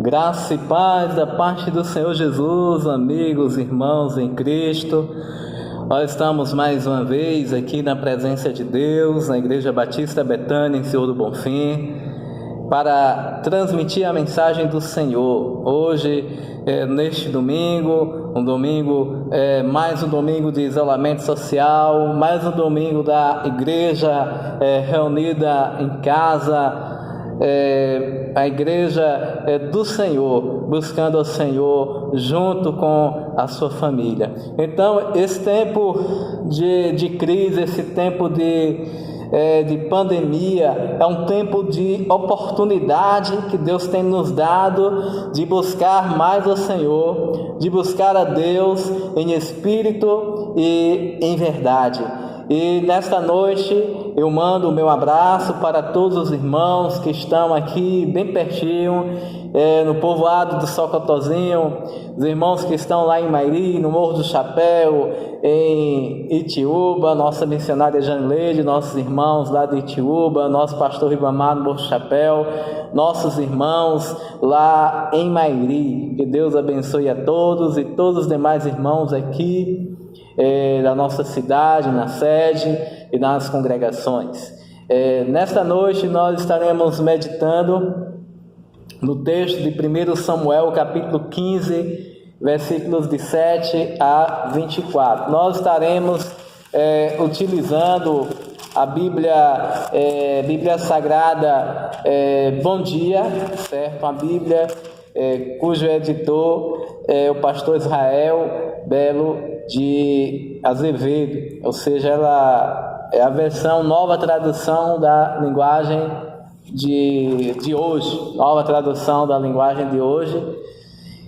Graça e paz da parte do Senhor Jesus, amigos, irmãos em Cristo. Nós estamos mais uma vez aqui na presença de Deus, na Igreja Batista Betânia, em Senhor do Bonfim, para transmitir a mensagem do Senhor. Hoje, neste domingo, mais um domingo de isolamento social, mais um domingo da igreja reunida em casa, a igreja do Senhor, buscando ao Senhor junto com a sua família. Então, esse tempo de crise, esse tempo de pandemia, é um tempo de oportunidade que Deus tem nos dado de buscar mais ao Senhor, de buscar a Deus em espírito e em verdade. E nesta noite eu mando o meu abraço para todos os irmãos que estão aqui bem pertinho, no povoado do Socotozinho, os irmãos que estão lá em Mairi, no Morro do Chapéu, em Itiúba, nossa missionária Janileide, nossos irmãos lá de Itiúba, nosso pastor Ribamar no Morro do Chapéu, nossos irmãos lá em Mairi. Que Deus abençoe a todos e todos os demais irmãos aqui da nossa cidade, na sede e nas congregações. Nesta noite nós estaremos meditando no texto de 1 Samuel, capítulo 15, versículos de 7 a 24. Nós estaremos utilizando a Bíblia Sagrada Bom Dia, certo? A Bíblia cujo editor é o pastor Israel Belo de Azevedo, ou seja, ela é a versão, nova tradução da linguagem de hoje, nova tradução da linguagem de hoje,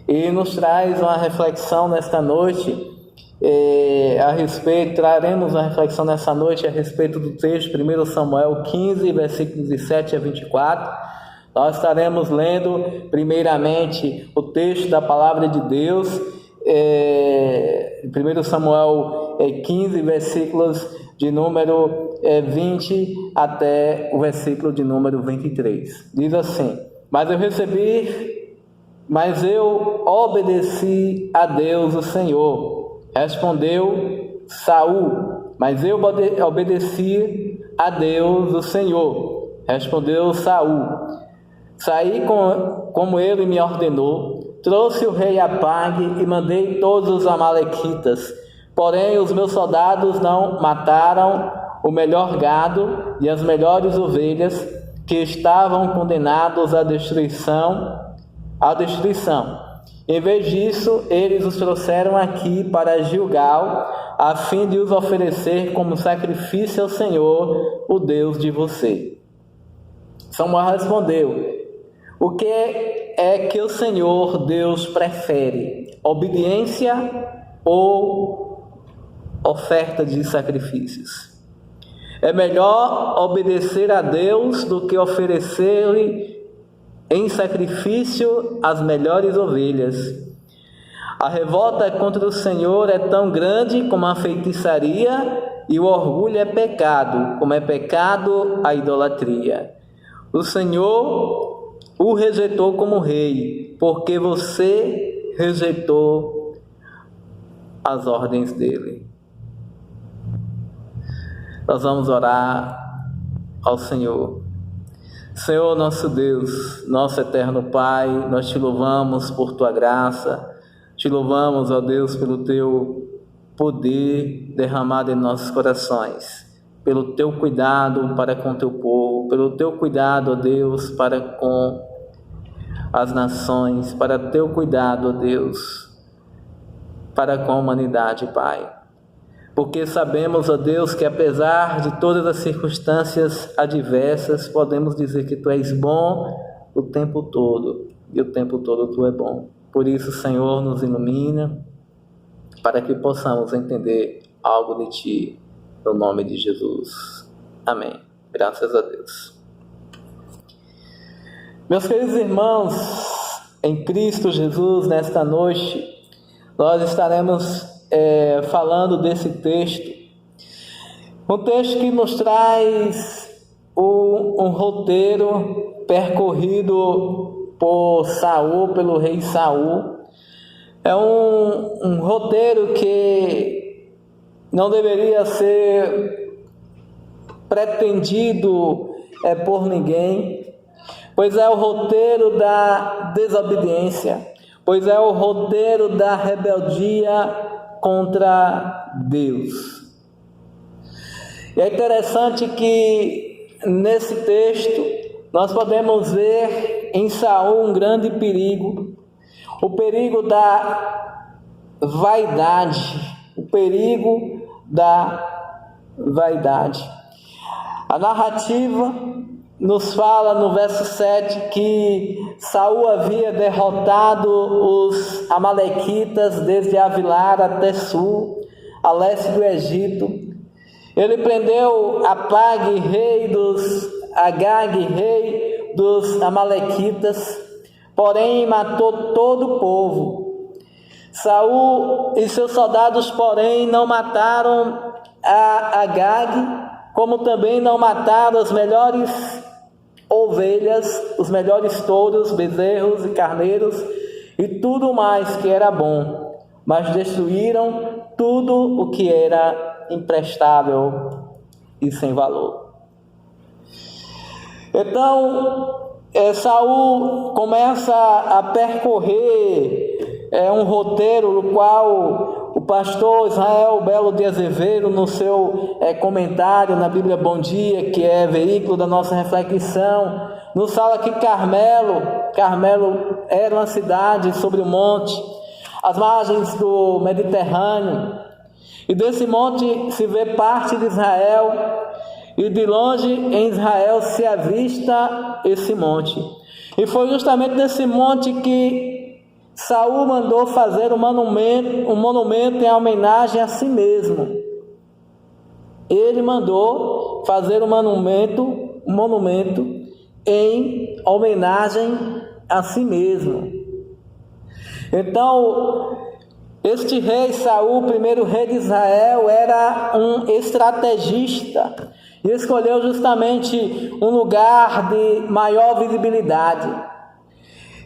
e nos traz uma reflexão nesta noite traremos uma reflexão nessa noite a respeito do texto 1 Samuel 15, versículos de 7 a 24. Nós estaremos lendo primeiramente o texto da palavra de Deus, 1 Samuel 15, versículos de número 20 até o versículo de número 23. Diz assim: Mas eu obedeci a Deus o Senhor. Respondeu Saul: Mas eu obedeci a Deus o Senhor. Respondeu Saul: Saí como ele me ordenou, trouxe o rei Apag e mandei todos os amalequitas. Porém, os meus soldados não mataram o melhor gado e as melhores ovelhas, que estavam condenados à destruição. Em vez disso, eles os trouxeram aqui para Gilgal, a fim de os oferecer como sacrifício ao Senhor, o Deus de você. Samuel respondeu: O que é que o Senhor Deus prefere? Obediência ou oferta de sacrifícios? É melhor obedecer a Deus do que oferecer-lhe em sacrifício as melhores ovelhas. A revolta contra o Senhor é tão grande como a feitiçaria, e o orgulho é pecado, como é pecado a idolatria. O Senhor o rejeitou como rei, porque você rejeitou as ordens dele. Nós vamos orar ao Senhor. Senhor nosso Deus, nosso eterno Pai, nós te louvamos por tua graça, te louvamos, ó Deus, pelo teu poder derramado em nossos corações, pelo teu cuidado para com teu povo, pelo teu cuidado, ó Deus, para com as nações, para teu cuidado, ó Deus, para com a humanidade, Pai. Porque sabemos, ó Deus, que apesar de todas as circunstâncias adversas, podemos dizer que Tu és bom o tempo todo, e o tempo todo Tu é bom. Por isso, Senhor, nos ilumina, para que possamos entender algo de Ti, no nome de Jesus. Amém. Graças a Deus. Meus queridos irmãos, em Cristo Jesus, nesta noite, nós estaremos falando desse texto, um texto que nos traz um roteiro percorrido por Saul, pelo rei Saul. É um roteiro que não deveria ser pretendido por ninguém, pois é o roteiro da desobediência, pois é o roteiro da rebeldia contra Deus. E é interessante que nesse texto nós podemos ver em Saul um grande perigo, o perigo da vaidade, o perigo da vaidade. A narrativa nos fala no verso 7 que Saul havia derrotado os amalequitas desde Avilar até Sul, a leste do Egito. Ele prendeu Apag, Agag, rei dos amalequitas, porém matou todo o povo. Saul e seus soldados, porém, não mataram a Agag, como também não mataram as melhores ovelhas, os melhores touros, bezerros e carneiros e tudo mais que era bom, mas destruíram tudo o que era imprestável e sem valor. Então, Saul começa a percorrer um roteiro no qual o pastor Israel Belo de Azevedo, no seu comentário na Bíblia Bom Dia, que é veículo da nossa reflexão, nos fala que Carmelo era uma cidade sobre o monte, às margens do Mediterrâneo, e desse monte se vê parte de Israel, e de longe em Israel se avista esse monte. E foi justamente nesse monte que Saul mandou fazer um monumento em homenagem a si mesmo. Ele mandou fazer um monumento em homenagem a si mesmo. Então, este rei Saul, primeiro rei de Israel, era um estrategista e escolheu justamente um lugar de maior visibilidade.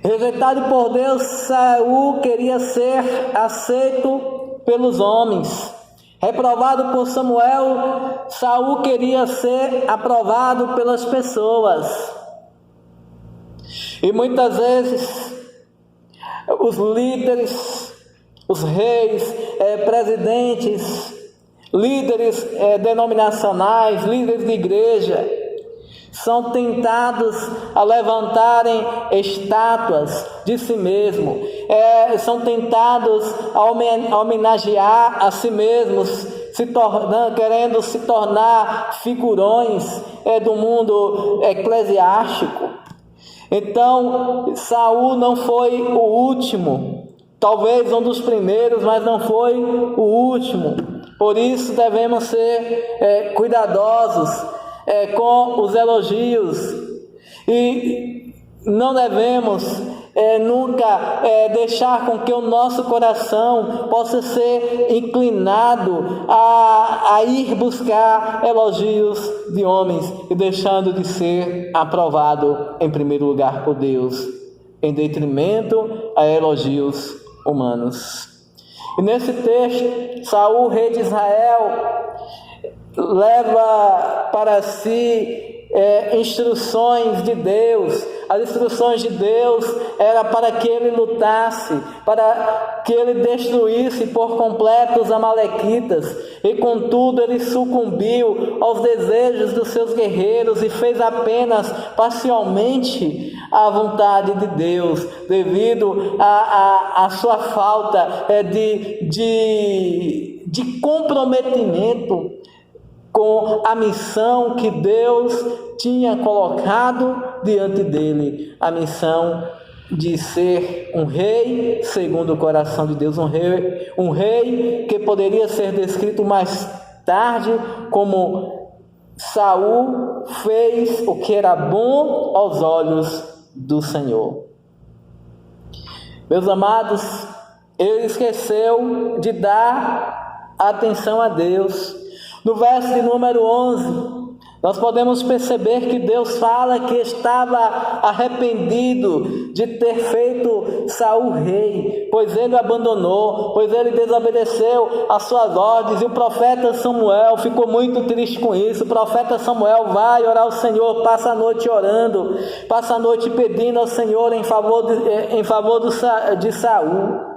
Rejeitado por Deus, Saul queria ser aceito pelos homens. Reprovado por Samuel, Saul queria ser aprovado pelas pessoas. E muitas vezes os líderes, os reis, presidentes, líderes denominacionais, líderes de igreja, são tentados a levantarem estátuas de si mesmo, são tentados a homenagear a si mesmos, querendo se tornar figurões do mundo eclesiástico. Então, Saul não foi o último, talvez um dos primeiros, mas não foi o último. Por isso devemos ser cuidadosos com os elogios e não devemos nunca deixar com que o nosso coração possa ser inclinado a ir buscar elogios de homens e deixando de ser aprovado em primeiro lugar por Deus, em detrimento a elogios humanos. E nesse texto, Saul, rei de Israel, leva para si instruções de Deus. As instruções de Deus era para que ele lutasse, para que ele destruísse por completo os amalequitas, e contudo ele sucumbiu aos desejos dos seus guerreiros e fez apenas parcialmente a vontade de Deus, devido à sua falta de comprometimento com a missão que Deus tinha colocado diante dele, a missão de ser um rei segundo o coração de Deus, um rei que poderia ser descrito mais tarde como Saul fez o que era bom aos olhos do Senhor. Meus amados, ele esqueceu de dar atenção a Deus. No verso de número 11, Nós podemos perceber que Deus fala que estava arrependido de ter feito Saul rei, pois ele o abandonou, pois ele desobedeceu às suas ordens, e o profeta Samuel ficou muito triste com isso. O profeta Samuel vai orar ao Senhor, passa a noite orando, passa a noite pedindo ao Senhor em favor de Saul.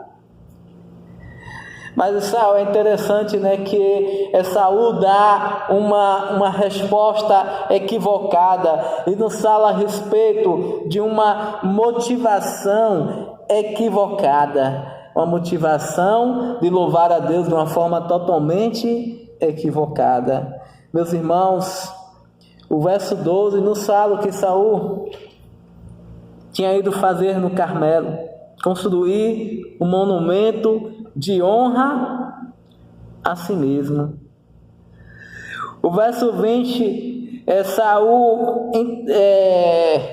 Mas Saul, é interessante, né, que Saul dá uma resposta equivocada e nos fala a respeito de uma motivação equivocada, uma motivação de louvar a Deus de uma forma totalmente equivocada. Meus irmãos, o verso 12 nos fala que Saul tinha ido fazer no Carmelo, construir um monumento de honra a si mesmo. O verso 20, Saul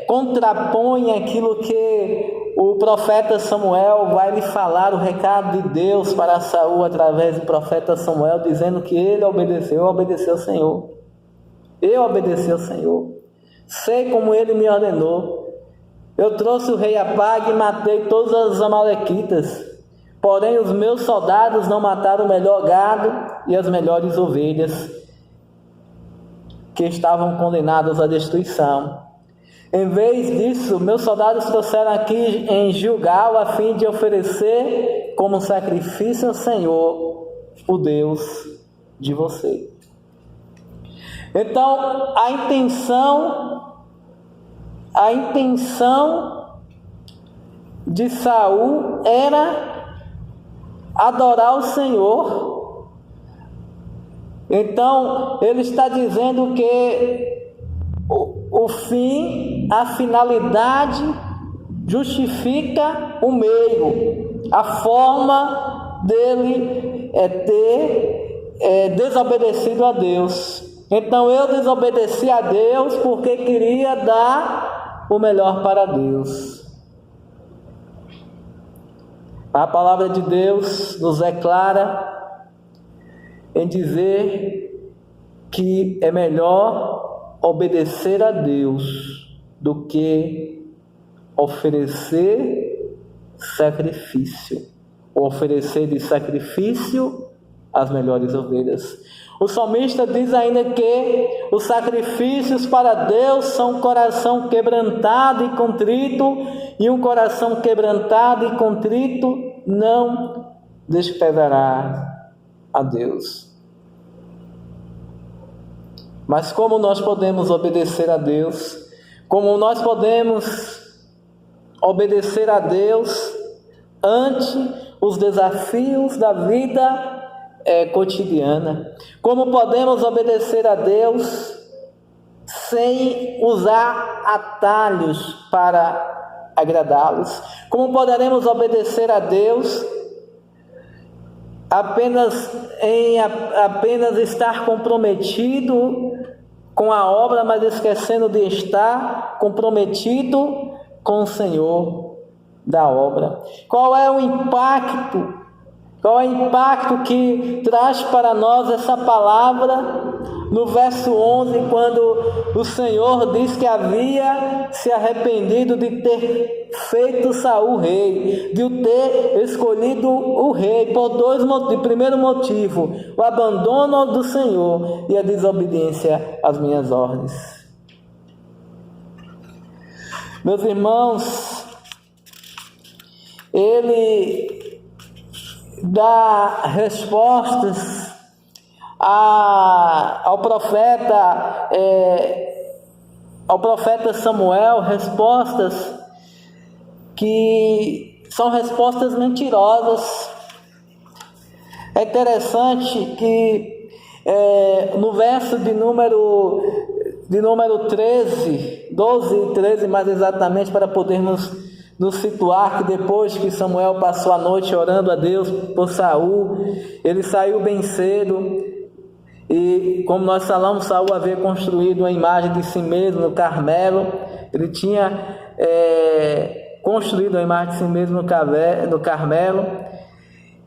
contrapõe aquilo que o profeta Samuel vai lhe falar, o recado de Deus para Saul através do profeta Samuel, dizendo que ele obedeceu ao Senhor. Eu obedeci ao Senhor. Sei como ele me ordenou. Eu trouxe o rei Apag e matei todos os amalequitas. Porém, os meus soldados não mataram o melhor gado e as melhores ovelhas, que estavam condenados à destruição. Em vez disso, meus soldados trouxeram aqui em Gilgal, a fim de oferecer como sacrifício ao Senhor, o Deus de você. Então, a intenção de Saul era adorar o Senhor. Então ele está dizendo que o fim, a finalidade justifica o meio. A forma dele é ter desobedecido a Deus. Então eu desobedeci a Deus porque queria dar o melhor para Deus. A palavra de Deus nos é clara em dizer que é melhor obedecer a Deus do que oferecer sacrifício, ou oferecer de sacrifício as melhores ovelhas. O salmista diz ainda que os sacrifícios para Deus são um coração quebrantado e contrito, e um coração quebrantado e contrito não desprezará a Deus. Mas como nós podemos obedecer a Deus? Como nós podemos obedecer a Deus ante os desafios da vida cotidiana? Como podemos obedecer a Deus sem usar atalhos para agradá-los? Como poderemos obedecer a Deus apenas estar comprometido com a obra, mas esquecendo de estar comprometido com o Senhor da obra? Qual é o impacto que traz para nós essa palavra no verso 11, quando o Senhor diz que havia se arrependido de ter feito Saul rei, de o ter escolhido o rei, por dois motivos. Primeiro motivo, o abandono do Senhor e a desobediência às minhas ordens. Meus irmãos, ele dá respostas ao profeta Samuel, respostas que são respostas mentirosas. É interessante que no verso de número 13, 12 e 13 mais exatamente, para podermos nos situar, que depois que Samuel passou a noite orando a Deus por Saul, ele saiu bem cedo, e como nós falamos, Saul havia construído uma imagem de si mesmo no Carmelo. Ele tinha construído uma imagem de si mesmo no Carmelo,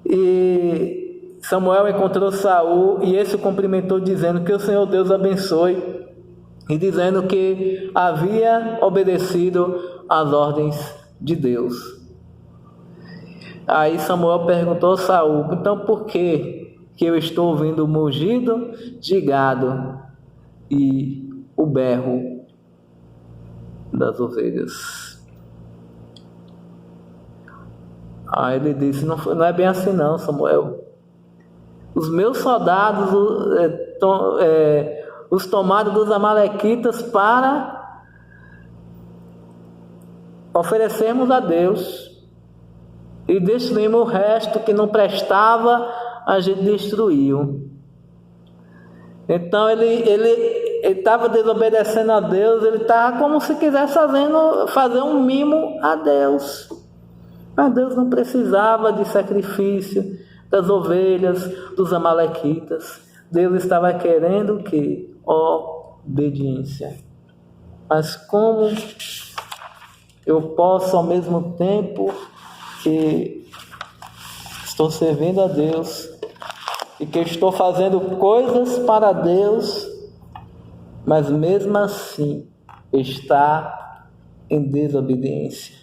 e Samuel encontrou Saul, e esse o cumprimentou dizendo: que o Senhor Deus abençoe. e dizendo que havia obedecido às ordens de Deus. Aí Samuel perguntou a Saul: então por que eu estou ouvindo o mugido de gado e o berro das ovelhas? Aí ele disse: não é bem assim não, Samuel. Os meus soldados os tomaram dos amalequitas para oferecermos a Deus, e destruímos o resto que não prestava, a gente destruiu. Então ele estava desobedecendo a Deus, ele estava como se quisesse fazer um mimo a Deus. Mas Deus não precisava de sacrifício das ovelhas dos amalequitas. Deus estava querendo o quê? Obediência. Mas como eu posso, ao mesmo tempo que estou servindo a Deus e que estou fazendo coisas para Deus, mas mesmo assim está em desobediência?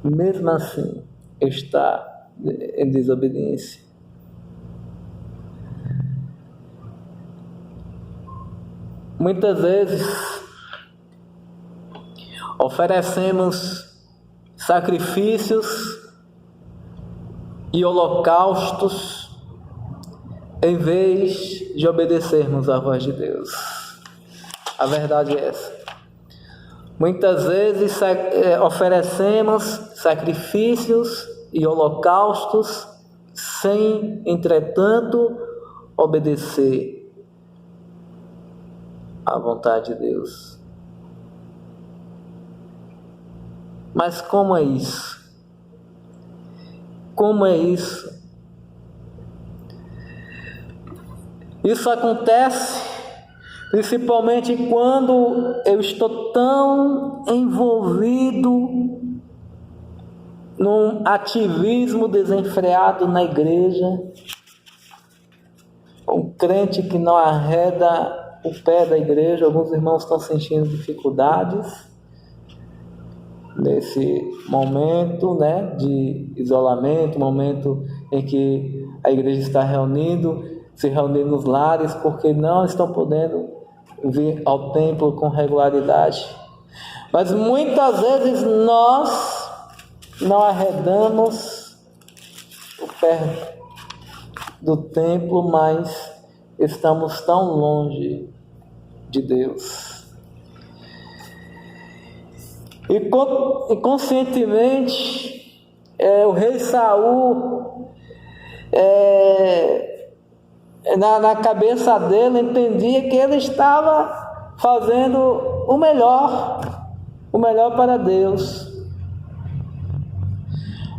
Mesmo assim está em desobediência. Muitas vezes oferecemos sacrifícios e holocaustos em vez de obedecermos à voz de Deus. A verdade é essa. Muitas vezes oferecemos sacrifícios e holocaustos sem, entretanto, obedecer à vontade de Deus. Mas como é isso? Como é isso? Isso acontece principalmente quando eu estou tão envolvido num ativismo desenfreado na igreja, um crente que não arreda o pé da igreja. Alguns irmãos estão sentindo dificuldades nesse momento, de isolamento, momento em que a igreja está se reunindo nos lares, porque não estão podendo vir ao templo com regularidade. Mas muitas vezes nós não arredamos o pé do templo, mas estamos tão longe de Deus. E conscientemente, o rei Saul, na cabeça dele, entendia que ele estava fazendo o melhor para Deus.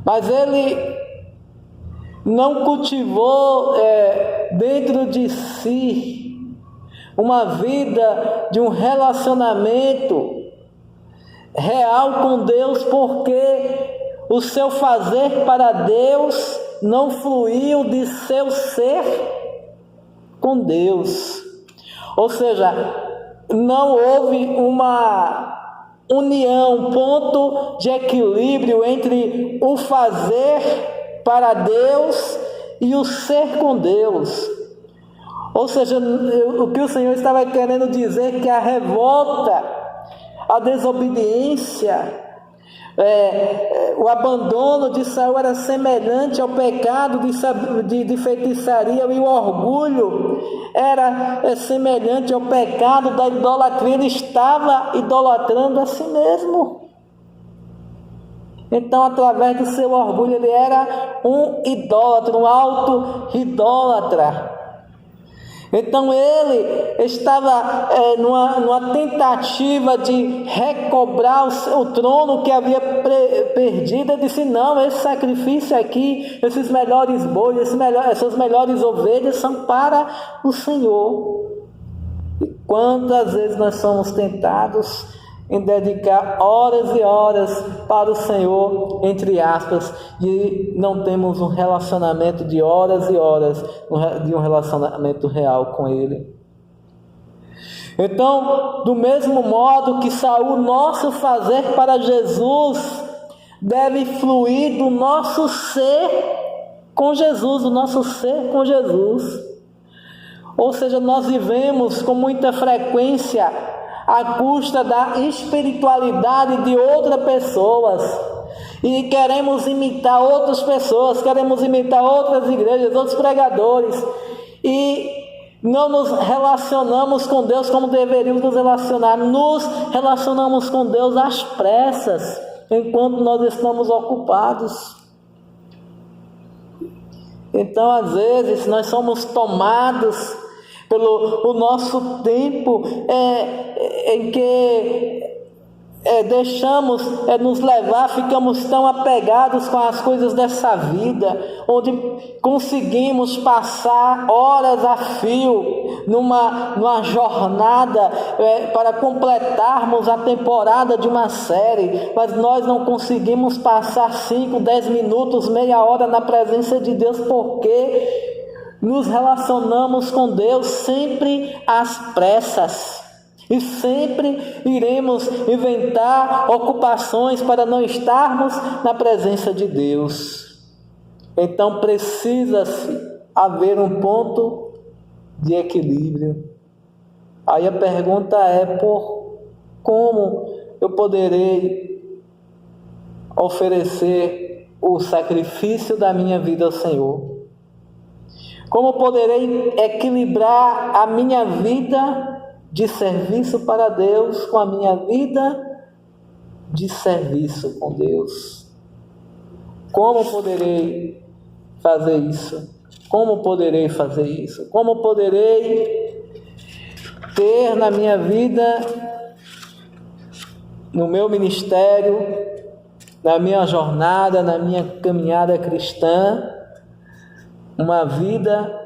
Mas ele não cultivou dentro de si uma vida de um relacionamento real com Deus, porque o seu fazer para Deus não fluiu de seu ser com Deus. Ou seja, não houve uma união, um ponto de equilíbrio entre o fazer para Deus e o ser com Deus. Ou seja, o que o Senhor estava querendo dizer é que a revolta, a desobediência, o abandono de Saul era semelhante ao pecado de feitiçaria, e o orgulho era semelhante ao pecado da idolatria. Ele estava idolatrando a si mesmo. Então, através do seu orgulho, ele era um idólatra, um auto-idólatra. Então ele estava numa tentativa de recobrar o trono que havia perdido. Ele disse: não, esse sacrifício aqui, esses melhores bois, essas melhores ovelhas são para o Senhor. E quantas vezes nós somos tentados em dedicar horas e horas para o Senhor, entre aspas, e não temos um relacionamento de horas e horas, de um relacionamento real com Ele. Então, do mesmo modo que Saul, nosso fazer para Jesus deve fluir do nosso ser com Jesus, do nosso ser com Jesus. Ou seja, nós vivemos com muita frequência à custa da espiritualidade de outras pessoas e queremos imitar outras pessoas, queremos imitar outras igrejas, outros pregadores e não nos relacionamos com Deus como deveríamos nos relacionar. Nos relacionamos com Deus às pressas, enquanto nós estamos ocupados. Então, às vezes, nós somos tomados pelo o nosso tempo em que deixamos nos levar, ficamos tão apegados com as coisas dessa vida, onde conseguimos passar horas a fio numa jornada para completarmos a temporada de uma série, mas nós não conseguimos passar 5, 10 minutos, meia hora na presença de Deus, porque nos relacionamos com Deus sempre às pressas. E sempre iremos inventar ocupações para não estarmos na presença de Deus. Então precisa-se haver um ponto de equilíbrio. Aí a pergunta é: como eu poderei oferecer o sacrifício da minha vida ao Senhor? Como poderei equilibrar a minha vida de serviço para Deus com a minha vida de serviço com Deus? Como poderei fazer isso? Como poderei fazer isso? Como poderei ter na minha vida, no meu ministério, na minha jornada, na minha caminhada cristã, uma vida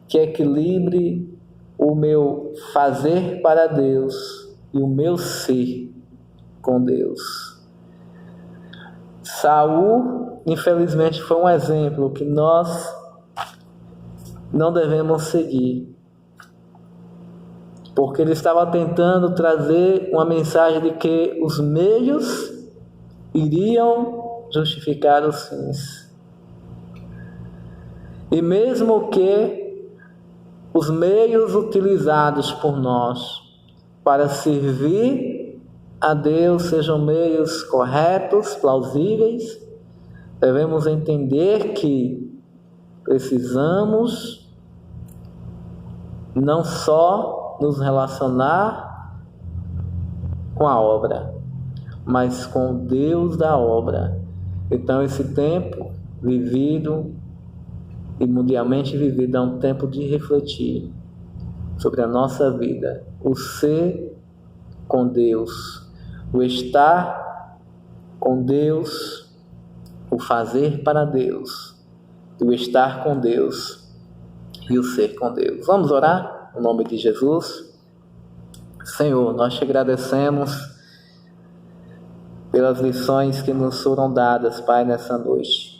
que equilibre o meu fazer para Deus e o meu ser com Deus? Saul, infelizmente, foi um exemplo que nós não devemos seguir, porque ele estava tentando trazer uma mensagem de que os meios iriam justificar os fins. E mesmo que os meios utilizados por nós para servir a Deus sejam meios corretos, plausíveis, devemos entender que precisamos não só nos relacionar com a obra, mas com o Deus da obra. Então esse tempo vivido e mundialmente vivido é um tempo de refletir sobre a nossa vida, o ser com Deus, o estar com Deus, o fazer para Deus, o estar com Deus e o ser com Deus. Vamos orar no nome de Jesus. Senhor, nós te agradecemos pelas lições que nos foram dadas, Pai, nessa noite,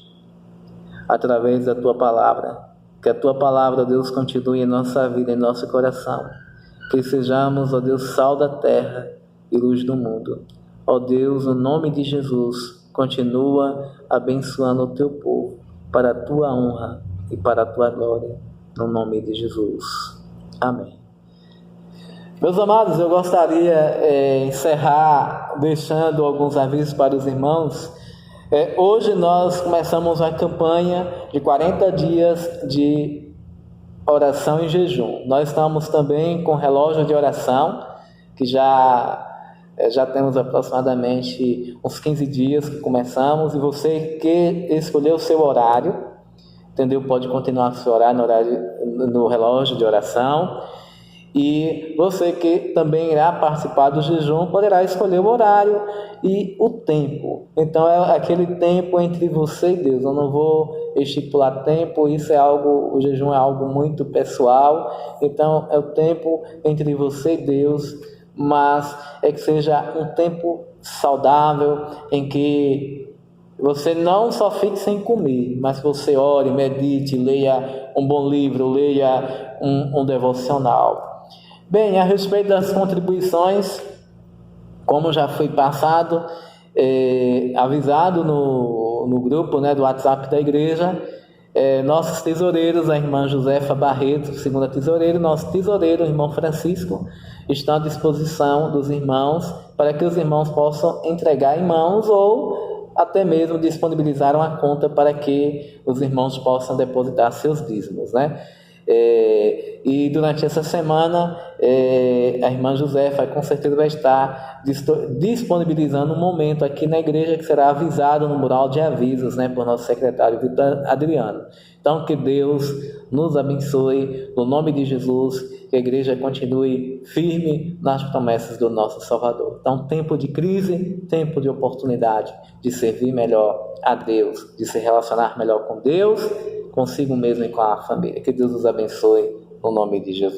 através da Tua Palavra. Que a Tua Palavra, Deus, continue em nossa vida, em nosso coração. Que sejamos, ó Deus, sal da terra e luz do mundo. Ó Deus, no nome de Jesus, continua abençoando o Teu povo, para a Tua honra e para a Tua glória, no nome de Jesus. Amém. Meus amados, eu gostaria de encerrar deixando alguns avisos para os irmãos. Hoje nós começamos a campanha de 40 dias de oração e jejum. Nós estamos também com relógio de oração, que já temos aproximadamente uns 15 dias que começamos, e você que escolheu o seu horário, entendeu? Pode continuar o seu horário no relógio de oração. E você que também irá participar do jejum poderá escolher o horário e o tempo. Então é aquele tempo entre você e Deus. Eu não vou estipular tempo, o jejum é algo muito pessoal. Então é o tempo entre você e Deus, mas é que seja um tempo saudável, em que você não só fique sem comer, mas você ore, medite, leia um bom livro, leia um devocional. Bem, a respeito das contribuições, como já foi passado, avisado no grupo, né, do WhatsApp da igreja, nossos tesoureiros, a irmã Josefa Barreto, segunda tesoureira, nosso tesoureiro, o irmão Francisco, estão à disposição dos irmãos para que os irmãos possam entregar em mãos ou até mesmo disponibilizar uma conta para que os irmãos possam depositar seus dízimos, né? E durante essa semana a irmã Josefa com certeza vai estar disponibilizando um momento aqui na igreja que será avisado no mural de avisos, né, por nosso secretário Vitor Adriano. Então que Deus nos abençoe no nome de Jesus, que a igreja continue firme nas promessas do nosso Salvador. Então, tempo de crise, tempo de oportunidade de servir melhor a Deus, de se relacionar melhor com Deus, consigo mesmo e com a família. Que Deus os abençoe no nome de Jesus.